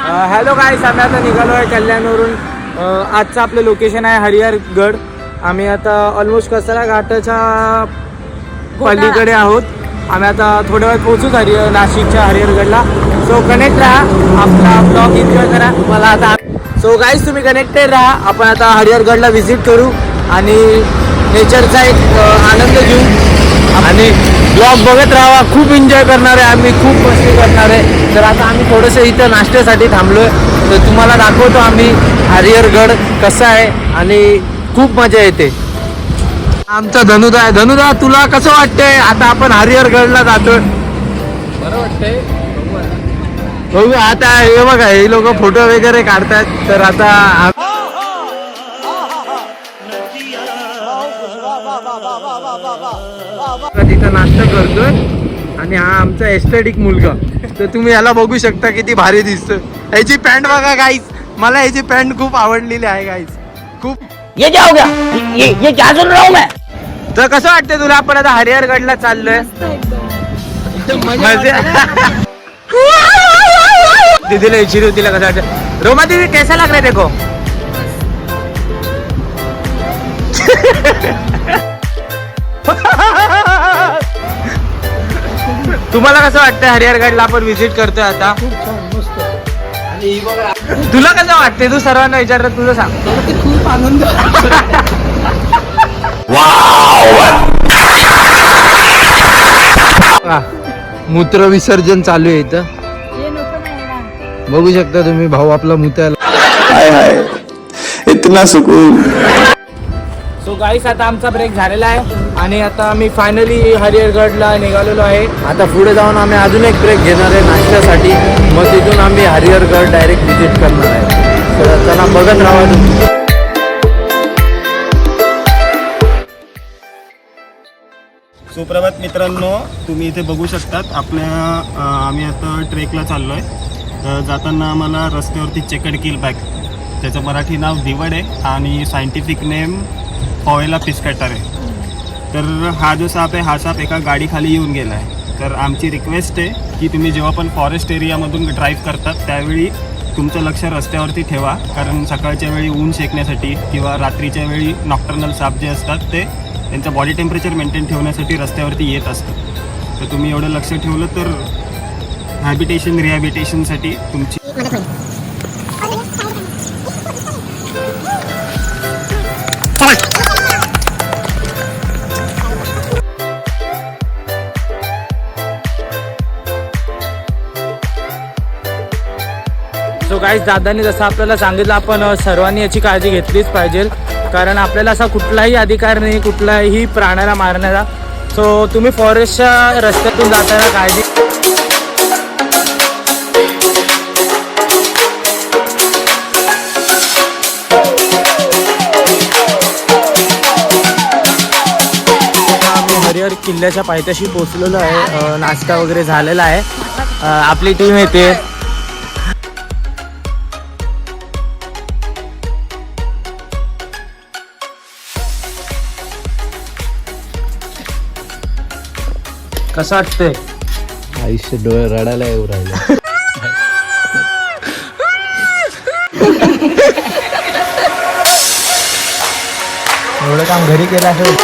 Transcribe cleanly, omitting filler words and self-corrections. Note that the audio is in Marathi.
हॅलो गाईस, आम्ही आता निघालो आहे कल्याणवरून. आजचं आपलं लोकेशन आहे हरिहरगड. आम्ही आता ऑलमोस्ट कसारा घाटाच्या पलीकडे आहोत. आम्ही आता थोड्या वेळात पोहोचूच नाशिकच्या हरिहरगडला. सो कनेक्ट राहा, आपला ब्लॉग एन्जॉय करा. मला आता सो गाईस तुम्ही कनेक्टेड राहा. आपण आता हरिहरगडला व्हिजिट करू आणि नेचरचा एक आनंद घेऊ आणि ब्लॉग बघत राहा. खूप एन्जॉय करणार आहे आम्ही, खूप मस्ती करणार आहे. तर आता आम्ही थोडंसं इथं नाश्त्यासाठी थांबलो आहे. तर तुम्हाला दाखवतो आम्ही हरिहरगड कसं आहे आणि खूप मजा येते. आमचा धनुदा आहे. धनुदा, तुला कसं वाटतंय? आता आपण हरिहरगडला जातोय. बरं वाटतंय. बघू आता. हे बघा, हे लोक फोटो वगैरे काढतात. तर आता तिथं नाश्ता करतोय आणि हा आमचा एस्थेटिक मुलगा. तर तुम्ही याला बघू शकता किती भारी दिसतोय. ह्याची पॅन्ट बघा गाईस, मला ह्याची पॅन्ट खूप आवडलेली आहे गाईस. खूप ये क्या हो गया? ये क्या सुन रहा हूँ मैं? तर कसं वाटतंय तुला? आपण आता हरिहरगडला चाललोय. दीदीला विचारू, तिला कसं वाटतं. रोमा दीदी कैसा लग रहा है देखो. तुम्हाला कसं वाटतं? हरिहरगडला आपण व्हिजिट करतोय आता. तुला कसं वाटतंय? तू सर्वांना विचारलं, तुझं सांग. खूप आनंद. मूत्र विसर्जन चालू आहे इथं. बघू शकता तुम्ही, भाऊ आपला मुतायला. हाय हाय, इतना सुकून. सो गाईस, आता आमचा ब्रेक झालेला आहे आणि आता आम्ही फायनली हरिहरगडला निघालेलो आहे. आता पुढे जाऊन आम्ही अजून एक ब्रेक घेणार आहे नाश्त्यासाठी. मग तिथून आम्ही हरिहरगड डायरेक्ट व्हिजिट करणार आहे. तर चला बघत राहा तुम्ही. सुप्रभात मित्रांनो, तुम्ही इथे बघू शकतात आम्ही आता ट्रेकला चाललो आहे. जाताना आम्हाला रस्त्यावरती चेकड किल बॅक, त्याचं मराठी नाव दिवड आहे आणि सायंटिफिक नेम पॉवेला पिस्कॅटर आहे. तर हा जो साप आहे, हा साप एका गाडीखाली येऊन गेला आहे. तर आमची रिक्वेस्ट आहे की तुम्ही जेव्हा पण फॉरेस्ट एरियामधून ड्राईव्ह करतात त्यावेळी तुमचं लक्ष रस्त्यावरती ठेवा. कारण सकाळच्या वेळी ऊन शेकण्यासाठी किंवा रात्रीच्या वेळी नॉक्टर्नल साप जे असतात ते त्यांचं बॉडी टेम्परेचर मेंटेन ठेवण्यासाठी रस्त्यावरती येत असतं. तर तुम्ही एवढं लक्ष ठेवलं तर हॅबिटेशन रिहॅबिटेशनसाठी तुमची सो गाईस, दादांनी जसं आपल्याला सांगितलं, आपण सर्वांनी याची काळजी घेतलीच पाहिजे. कारण आपल्याला असा कुठलाही अधिकार नाही कुठल्याही प्राण्याला मारण्याचा. सो तुम्ही फॉरेस्टच्या रस्त्यातून जाताना काळजी. आम्ही हरिहर किल्ल्याच्या पायथ्याशी पोहोचलेलो आहे. नाश्ता वगैरे झालेला आहे. आपली टीम येते. कसं वाटतंय? आयुष्य डोळे रडायला येऊ राहिले. एवढं काम घरी केलं असेल.